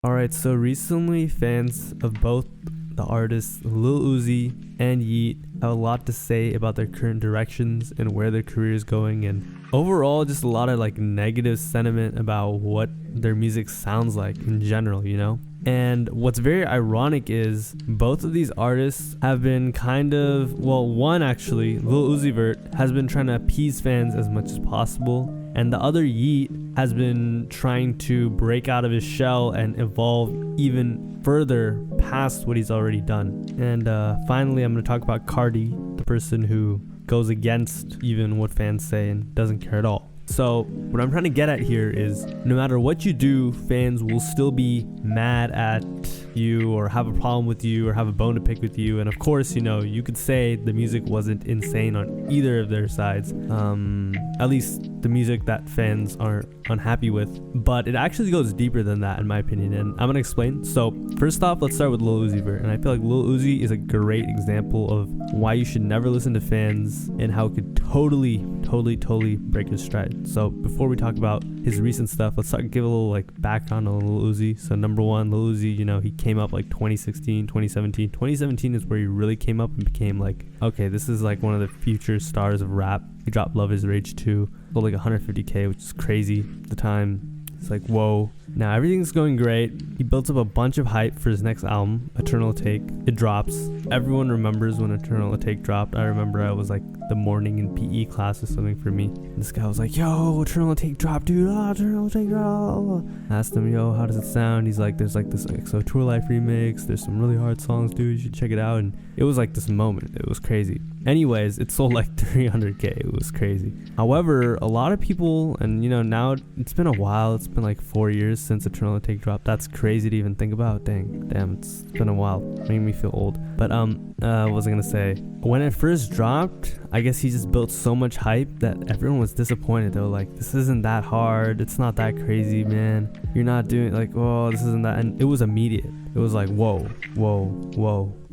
Alright, so recently fans of both the artists Lil Uzi and Yeat have a lot to say about their current directions and where their career is going, and overall just a lot of like negative sentiment about what their music sounds like in general, you know? And what's very ironic is both of these artists have been one actually, Lil Uzi Vert, has been trying to appease fans as much as possible, and the other, Yeat, has been trying to break out of his shell and evolve even further past what he's already done. And finally, I'm going to talk about Carti, the person who goes against even what fans say and doesn't care at all. So what I'm trying to get at here is no matter what you do, fans will still be mad at you or have a problem with you or have a bone to pick with you. And of course, you know, you could say the music wasn't insane on either of their sides, at least the music that fans aren't unhappy with, but it actually goes deeper than that in my opinion, and I'm gonna explain. So first off, let's start with Lil Uzi Vert, and I feel like Lil Uzi is a great example of why you should never listen to fans and how it could totally break his stride. So before we talk about his recent stuff, let's give a little like background on Lil Uzi. So number one, Lil Uzi, you know, he came up like 2016, 2017. 2017 is where he really came up and became like, okay, this is like one of the future stars of rap. He dropped Love Is Rage 2, sold like 150K, which is crazy at the time. It's like, whoa. Now everything's going great. He built up a bunch of hype for his next album, Eternal Take. It drops. Everyone remembers when Eternal Take dropped. I remember I was like the morning in PE class or something for me. And this guy was like, yo, Eternal Take dropped, dude. Eternal Take dropped. I asked him, yo, how does it sound? He's like, there's like this EXO Tour Life remix. There's some really hard songs, dude. You should check it out. And it was like this moment. It was crazy. Anyways, it sold like 300K. It was crazy. However, a lot of people, and you know, now it's been a while. It's been like 4 years since Eternal Take dropped. That's crazy to even think about. Damn, it's been a while. Making me feel old. But what was I gonna say? When it first dropped, I guess he just built so much hype that everyone was disappointed. They were like, this isn't that hard. It's not that crazy, man. You're not doing like, oh, this isn't that. And it was immediate. It was like, whoa.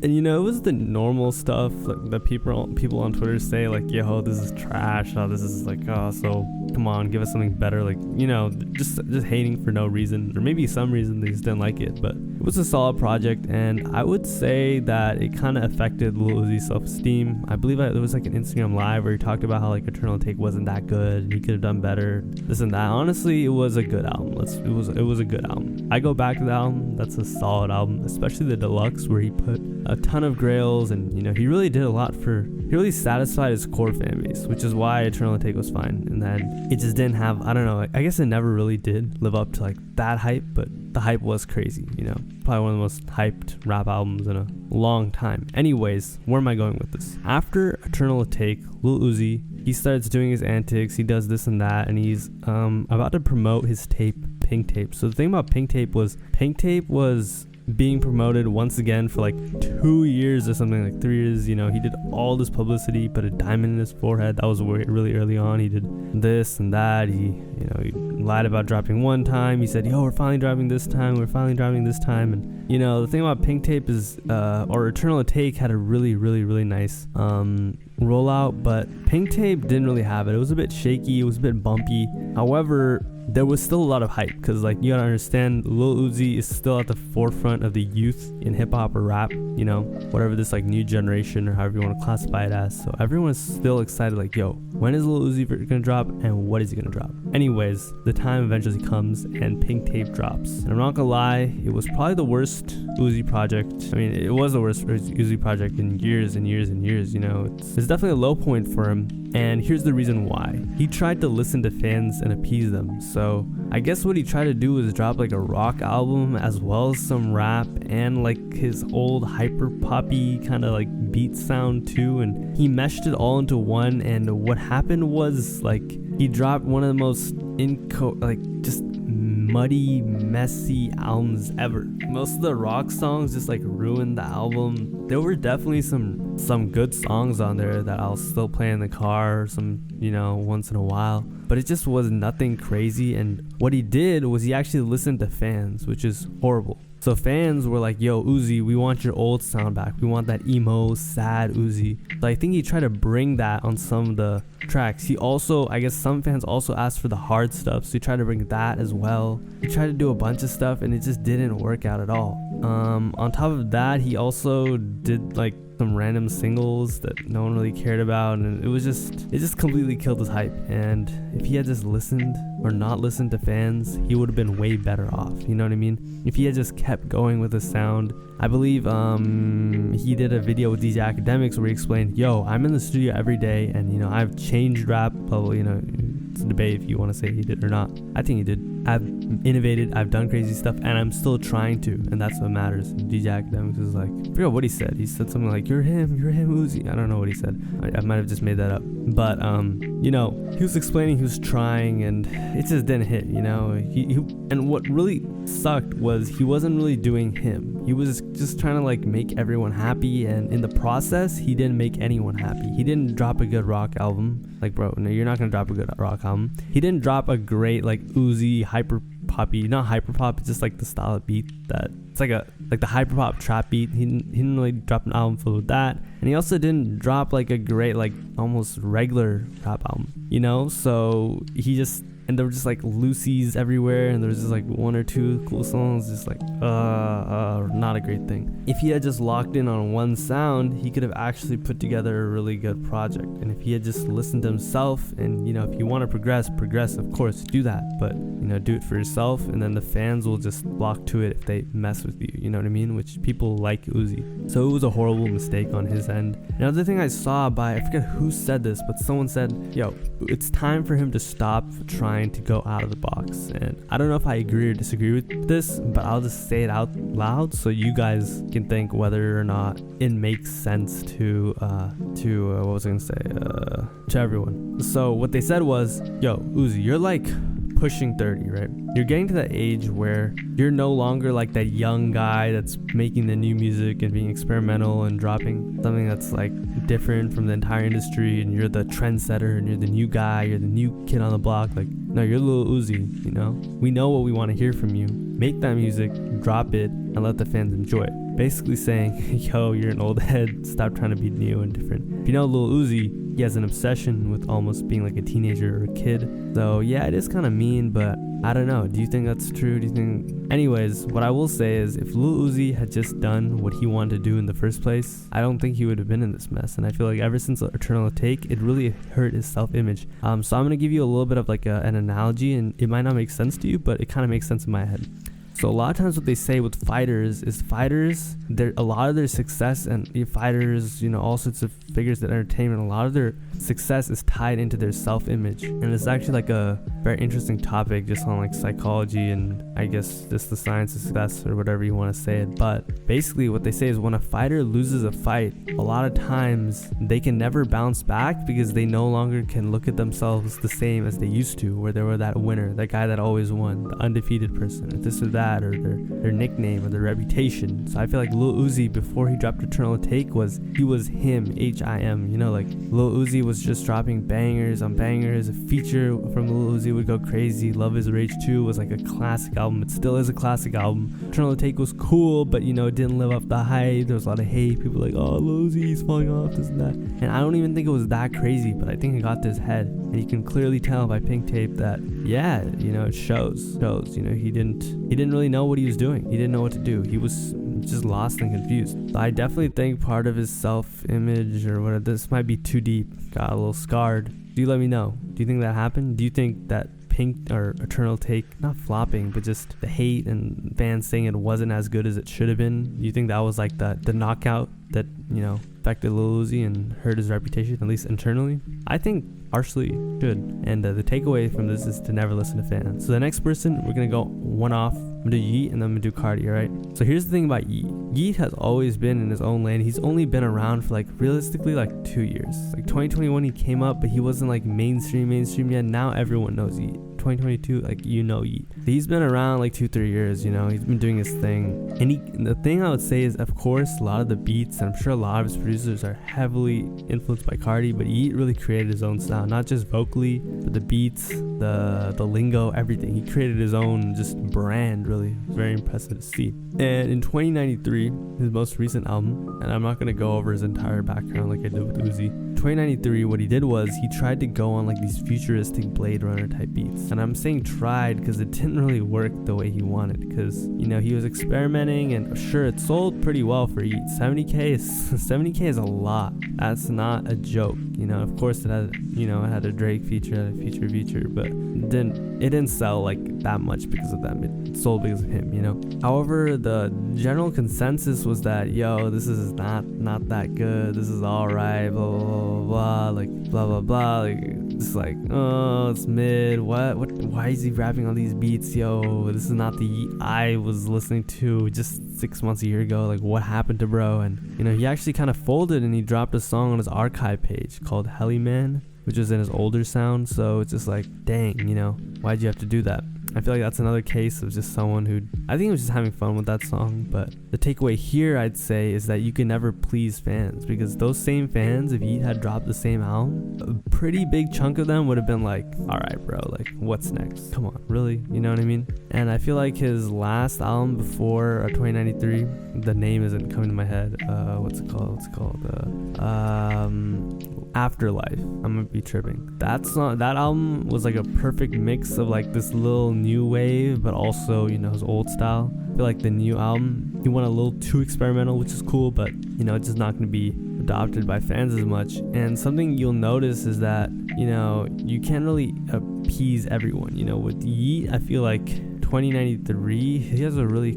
And you know, it was the normal stuff like that people on Twitter say, like, yo, this is trash. Oh, this is like, oh, so come on, give us something better. Like, you know, just hating for no reason, or maybe some reason they just didn't like it. But it was a solid project, and I would say that it kind of affected Lil Uzi's self-esteem. I believe there was like an Instagram live where he talked about how like Eternal Take wasn't that good, and he could have done better, this and that. Honestly, it was a good album. It was a good album. I go back to the album. That's a solid album, especially the deluxe where he put a ton of grails, and you know, he really did a lot he really satisfied his core fan base, which is why Eternal Take was fine. And then it just didn't have, I don't know, I guess it never really did live up to like that hype, but the hype was crazy, you know, probably one of the most hyped rap albums in a long time. Anyways, where am I going with this? After Eternal Take, Lil Uzi, he starts doing his antics, he does this and that, and he's about to promote his tape, Pink Tape. So the thing about Pink Tape was being promoted once again for like 2 years or something, like 3 years. You know, he did all this publicity, put a diamond in his forehead. That was really early on. He did this and that. He lied about dropping one time. He said, yo, we're finally dropping this time. And you know, the thing about Pink Tape is, or Eternal Take had a really nice rollout, but Pink Tape didn't really have it. It was a bit shaky. It was a bit bumpy. However, there was still a lot of hype, because like, you gotta understand, Lil Uzi is still at the forefront of the youth in hip-hop or rap, you know, whatever this like new generation or however you want to classify it as. So everyone is still excited, like, yo, when is Lil Uzi gonna drop, and what is he gonna drop? Anyways, the time eventually comes and Pink Tape drops, and I'm not gonna lie, it was probably the worst Uzi project. I mean, it was the worst Uzi project in years and years and years, you know. It's definitely a low point for him, and here's the reason why. He tried to listen to fans and appease them. So I guess what he tried to do was drop like a rock album as well as some rap and like his old hyper poppy kind of like beat sound too, and he meshed it all into one. And what happened was, like, he dropped one of the most just muddy, messy albums ever. Most of the rock songs just like ruined the album. There were definitely some some good songs on there that I'll still play in the car, some, once in a while. But it just was nothing crazy. And what he did was he actually listened to fans, which is horrible. So fans were like, yo, Uzi, we want your old sound back. We want that emo, sad Uzi. So I think he tried to bring that on some of the tracks. He also, I guess some fans also asked for the hard stuff, so he tried to bring that as well. He tried to do a bunch of stuff and it just didn't work out at all. On top of that, he also did like some random singles that no one really cared about, and it just completely killed his hype. And if he had just listened or not listened to fans, he would have been way better off, you know what I mean? If he had just kept going with his sound. I believe he did a video with DJ Academics where he explained, yo, I'm in the studio every day and I've changed rap, probably, it's a debate if you want to say he did or not. I think he did. I've innovated, I've done crazy stuff, and I'm still trying to, and that's what matters. And DJ Academics is like, I forget what he said. He said something like, you're him, Uzi. I don't know what he said. I might have just made that up. But, he was explaining he was trying, and it just didn't hit, and what really sucked was he wasn't really doing him. He was just trying to like make everyone happy, and in the process, he didn't make anyone happy. He didn't drop a good rock album. Like, bro, no, you're not gonna drop a good rock album. He didn't drop a great like Uzi hyper poppy, not hyper pop, it's just like the style of beat that it's like the hyper pop trap beat. He didn't really drop an album filled with that, and he also didn't drop like a great like almost regular rap album, so he just, and there were just like Lucy's everywhere, and there was just like one or two cool songs, just like not a great thing. If he had just locked in on one sound, he could have actually put together a really good project. And if he had just listened to himself, and if you want to progress, of course, do that, but do it for yourself, and then the fans will just flock to it if they mess with you, you know what I mean? Which people like Uzi. So it was a horrible mistake on his end. Another thing I saw I forget who said this, but someone said, yo, it's time for him to stop trying to go out of the box. And I don't know if I agree or disagree with this, but I'll just say it out loud so you guys can think whether or not it makes sense to everyone. So what they said was, yo, Uzi, you're like pushing 30, right? You're getting to that age where you're no longer like that young guy that's making the new music and being experimental and dropping something that's like different from the entire industry, and you're the trendsetter and you're the new guy, you're the new kid on the block. Like, no, you're Lil Uzi, we know what we want to hear from you. Make that music, drop it, and let the fans enjoy it. Basically saying, yo, you're an old head, stop trying to be new and different. If you know Lil Uzi, he has an obsession with almost being like a teenager or a kid. So yeah, it is kind of mean, but I don't know. Do you think that's true? Anyways, what I will say is if Lil Uzi had just done what he wanted to do in the first place, I don't think he would have been in this mess. And I feel like ever since Eternal Take, it really hurt his self-image. So I'm going to give you a little bit of like an analogy, and it might not make sense to you, but it kind of makes sense in my head. So a lot of times what they say with fighters is a lot of their success, and fighters, all sorts of figures in entertainment, a lot of their success is tied into their self-image. And it's actually like a very interesting topic just on like psychology and I guess just the science of success or whatever you want to say it. But basically what they say is when a fighter loses a fight, a lot of times they can never bounce back because they no longer can look at themselves the same as they used to, where they were that winner, that guy that always won, the undefeated person, or this or that, or their nickname or their reputation. So I feel like Lil Uzi, before he dropped Eternal Take, he was him, H-I-M, like Lil Uzi was just dropping bangers on bangers. A feature from Lil Uzi would go crazy. Love Is Rage 2 was like a classic album. It still is a classic album. Eternal Take was cool, but it didn't live up the hype. There was a lot of hate. People were like, oh, Lil Uzi's falling off, this and that. And I don't even think it was that crazy, but I think it got to his head. And you can clearly tell by Pink Tape that, yeah, it shows. He didn't really know what he was doing. He didn't know what to do. He was just lost and confused. So I definitely think part of his self-image or whatever, this might be too deep, got a little scarred. Do you let me know? Do you think that happened? Do you think that Pink or Eternal Take, not flopping, but just the hate and fans saying it wasn't as good as it should have been, do you think that was like the knockout that affected Lil Uzi and hurt his reputation, at least internally? I think partially should. And the takeaway from this is to never listen to fans. So the next person, we're gonna go one off. I'm gonna do Yeat and then I'm gonna do Carti, alright? So here's the thing about Yeat. Yeat has always been in his own lane. He's only been around for realistically 2 years. 2021 he came up, but he wasn't mainstream yet. Now everyone knows Yeat. 2022, like, you know Yeat. He's been around like 2-3 years, you know, he's been doing his thing. And the thing I would say is, of course, a lot of the beats, and I'm sure a lot of his producers are heavily influenced by Carti, but Yeat really created his own sound, not just vocally, but the beats, the lingo, everything. He created his own just brand, really. It's very impressive to see. And in 2093, his most recent album, and I'm not going to go over his entire background like I did with Uzi. 2093, what he did was he tried to go on like these futuristic Blade Runner type beats. And I'm saying tried because it didn't really work the way he wanted, because, you know, he was experimenting, and sure, it sold pretty well for Yeat. 70K is a lot. That's not a joke. You know, of course it had a Drake feature, had a feature, but it didn't sell like that much because of them. It sold because of him, you know. However, the general consensus was that, yo, this is not that good. This is alright, blah blah blah blah, like blah blah blah, like it's like, oh, it's mid. What? Why is he rapping on these beats, yo? This is not the Yeat I was listening to just 6 months, a year ago. Like, what happened to bro? And, you know, he actually kind of folded and he dropped a song on his archive page called Helly Man, which was in his older sound. So it's just like, dang, you know, why'd you have to do that? I feel like that's another case of just someone who, I think he was just having fun with that song. But the takeaway here, I'd say, is that you can never please fans, because those same fans, if Yeat had dropped the same album, a pretty big chunk of them would have been like, alright bro, like, what's next? Come on, really? You know what I mean? And I feel like his last album before 2093, the name isn't coming to my head, what's it called? Afterlife. I'm gonna be tripping. That album was like a perfect mix of like this little new wave, but also, you know, his old style. I feel like the new album, he went a little too experimental, which is cool, but, you know, it's just not gonna be adopted by fans as much. And something you'll notice is that, you know, you can't really appease everyone. You know, with Yeat, I feel like 2093, he has a really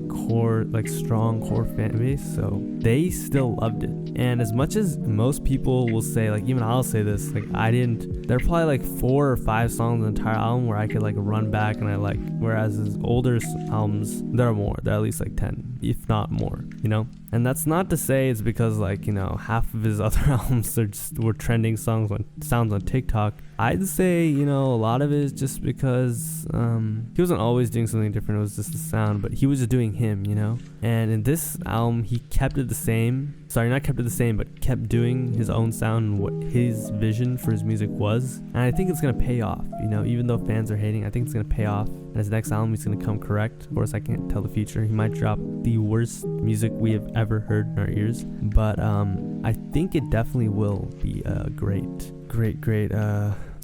strong core fan base, so they still loved it. And as much as most people will say, like, even I'll say this, like, there are probably like 4 or 5 songs in the entire album where I could like run back and I like, whereas his older albums, there are more. There are at least like 10, if not more, you know? And that's not to say it's because, like, you know, half of his other albums were trending sounds on TikTok. I'd say, you know, a lot of it is just because he wasn't always doing something different. It was just the sound, but he was just doing him, you know. And in this album, he kept it the same. Sorry, not kept it the same, but kept doing his own sound and what his vision for his music was. And I think it's gonna pay off, you know. Even though fans are hating, I think it's gonna pay off. And his next album, he's gonna come correct. Of course, I can't tell the future. He might drop the worst music we have ever heard in our ears, but I think it definitely will be a great.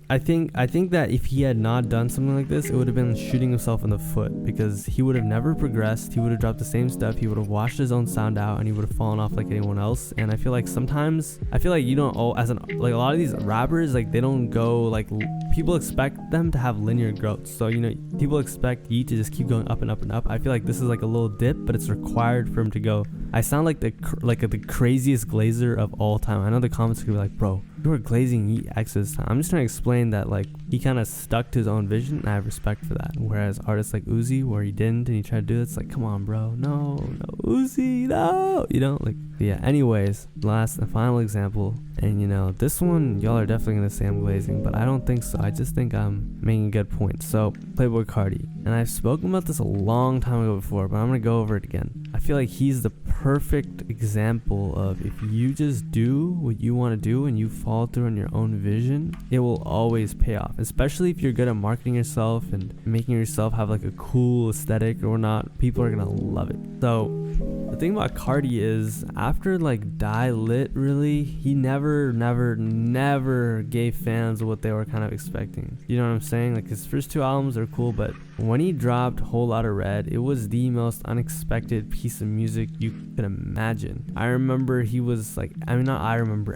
I think that if he had not done something like this, it would have been shooting himself in the foot, because he would have never progressed. He would have dropped the same stuff. He would have washed his own sound out, and he would have fallen off like anyone else. And I feel like sometimes, you don't, like a lot of these rappers, like, they don't go, like, people expect them to have linear growth. So, you know, people expect Yeat to just keep going up and up and up. I feel like this is like a little dip, but it's required for him to go. I sound like the craziest glazer of all time. I know the comments could be like, bro, you were glazing Yeat X this time. I'm just trying to explain that, like, he kind of stuck to his own vision, and I have respect for that. Whereas artists like Uzi, where he didn't and he tried to do it, it's like, come on bro, no Uzi, no, you know, like, yeah. Anyways, last and final example, and, you know, this one y'all are definitely gonna say I'm glazing, but I don't think so. I just think I'm making a good point. So, Playboy Carti, and I've spoken about this a long time ago before, but I'm gonna go over it again. I feel like he's the perfect example of, if you just do what you want to do and you follow through on your own vision, it will always pay off. Especially if you're good at marketing yourself and making yourself have like a cool aesthetic or not, people are gonna love it. So the thing about Carti is, after like Die Lit, really, he never gave fans what they were kind of expecting. You know what I'm saying? Like, his first 2 albums are cool, but when he dropped Whole Lotta Red, it was the most unexpected piece of music you could imagine. I remember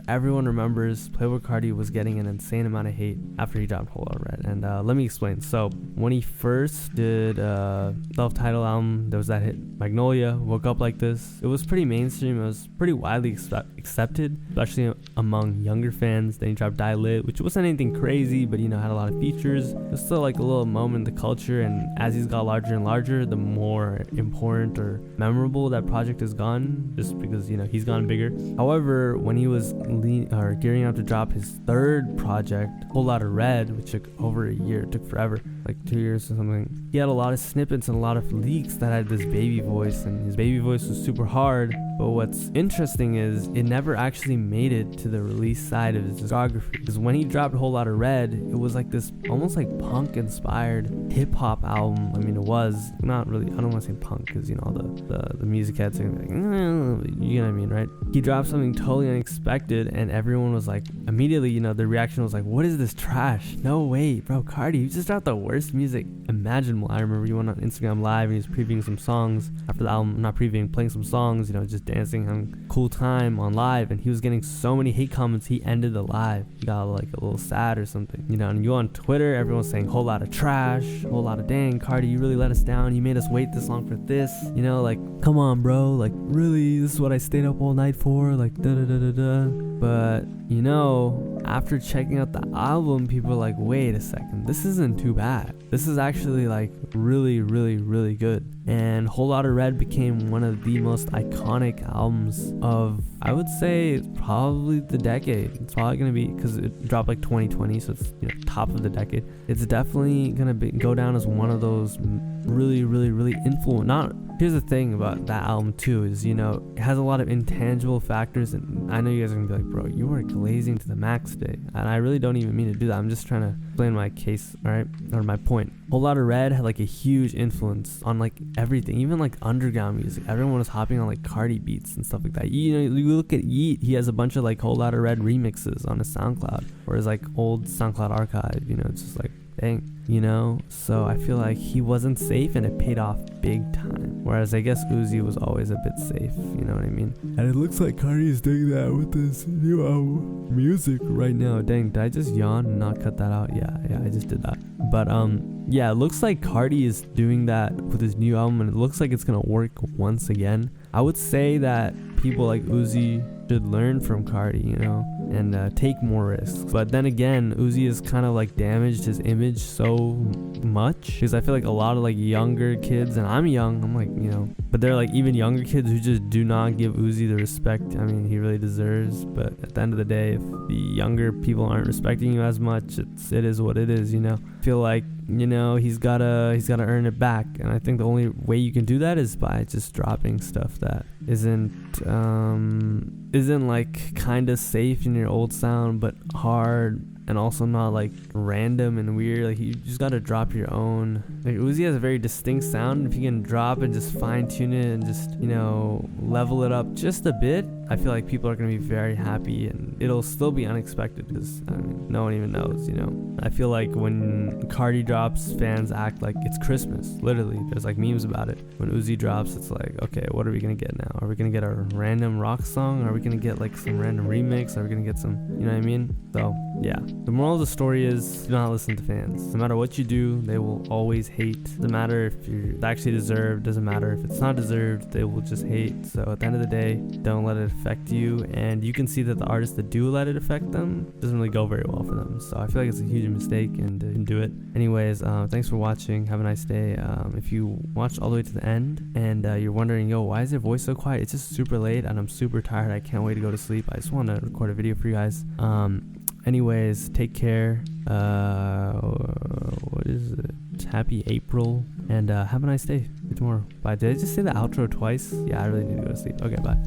everyone remembers Playboy Carti was getting an insane amount of hate after he dropped Whole Lotta Red. And let me explain. So when he first did self-titled album, there was that hit Magnolia, Woke Up Like This. It was pretty mainstream. It was pretty widely accepted, especially among younger fans. Then he dropped Die Lit, which wasn't anything crazy, but, you know, had a lot of features. It was still like a little moment in the culture, and as he's got larger and larger, the more important or memorable that project has gone, just because, you know, he's gone bigger. However, when he was gearing up to drop his 3rd project, Whole Lotta Red, which took over a year, it took forever, like 2 years or something, he had a lot of snippets and a lot of leaks that had this baby voice, and his baby voice was super hard. But what's interesting is it never actually made it to the release side of his discography, because when he dropped Whole Lotta Red, it was like this almost like punk inspired hip hop album. I mean, it was not really, I don't want to say punk because, you know, the music heads are gonna be like, you know what I mean, right? He dropped something totally unexpected, and everyone was like, immediately, you know, the reaction was like, what is this trash? No way, bro, Carti, you just dropped the worst music imaginable. I remember he went on Instagram Live and he was previewing some songs after the album, not previewing, playing some songs, you know, just dancing, having a cool time on live, and he was getting so many hate comments, he ended the live. He got like a little sad or something, you know, and you on Twitter, everyone's saying whole lot of trash, whole lot of dang, Carti, you really let us down, you made us wait this long for this, you know, like, come on, bro, like, really, this is what I stayed up all night for, like, da-da-da-da-da. But, you know, after checking out the album, people are like, wait a second, this isn't too bad. This is actually like really, really, really good. And Whole Lotta Red became one of the most iconic albums of, I would say, probably the decade. It's probably going to be, because it dropped like 2020, so it's, you know, top of the decade. It's definitely going to go down as one of those really, really, really here's the thing about that album too, is, you know, it has a lot of intangible factors, and I know you guys are gonna be like, bro, you are glazing to the max today, and I really don't even mean to do that. I'm just trying to explain my case, alright, or my point. Whole Lotta Red had like a huge influence on like everything, even like underground music. Everyone was hopping on like Carti beats and stuff like that. You know, you look at Yeat, he has a bunch of like Whole Lotta Red remixes on his SoundCloud, or his like old SoundCloud archive, you know, it's just like, dang, you know. So I feel like he wasn't safe, and it paid off big time, whereas I guess Uzi was always a bit safe, you know what I mean? And it looks like Carti is doing that with this new album music right now. Dang, did I just yawn and not cut that out? Yeah, I just did that. But yeah, it looks like Carti is doing that with his new album, and it looks like it's gonna work once again. I would say that people like Uzi should learn from Carti, you know, and take more risks. But then again, Uzi has kind of like damaged his image so much, because I feel like a lot of like younger kids, and I'm young, I'm like, you know, but they're like even younger kids who just do not give Uzi the respect, I mean, he really deserves. But at the end of the day, if the younger people aren't respecting you as much, it is what it is, you know. I feel like, you know, he's gotta earn it back, and I think the only way you can do that is by just dropping stuff that isn't like kind of safe in your old sound, but hard, and also not like random and weird. Like, you just gotta drop your own. Like, Uzi has a very distinct sound. If you can drop and just fine tune it and just, you know, level it up just a bit, I feel like people are gonna be very happy, and it'll still be unexpected, because I mean, no one even knows, you know. I feel like when Carti drops, fans act like it's Christmas. Literally, there's like memes about it. When Uzi drops, it's like, okay, what are we gonna get now? Are we gonna get a random rock song? Are we gonna get like some random remix? Are we gonna get some, you know what I mean? So yeah, the moral of the story is, do not listen to fans. No matter what you do, they will always hate. Doesn't matter if it's actually deserved, doesn't matter if it's not deserved, they will just hate. So at the end of the day, don't let it affect you. And you can see that the artists that do let it affect them, doesn't really go very well for them. So I feel like it's a huge mistake, and didn't do it. Anyways, thanks for watching. Have a nice day. If you watched all the way to the end, and you're wondering, yo, why is your voice so quiet? It's just super late, and I'm super tired. I can't wait to go to sleep. I just want to record a video for you guys. Anyways, take care. What is it? Happy April, and have a nice day. See you tomorrow. Bye. Did I just say the outro twice? Yeah, I really need to go to sleep. Okay, bye.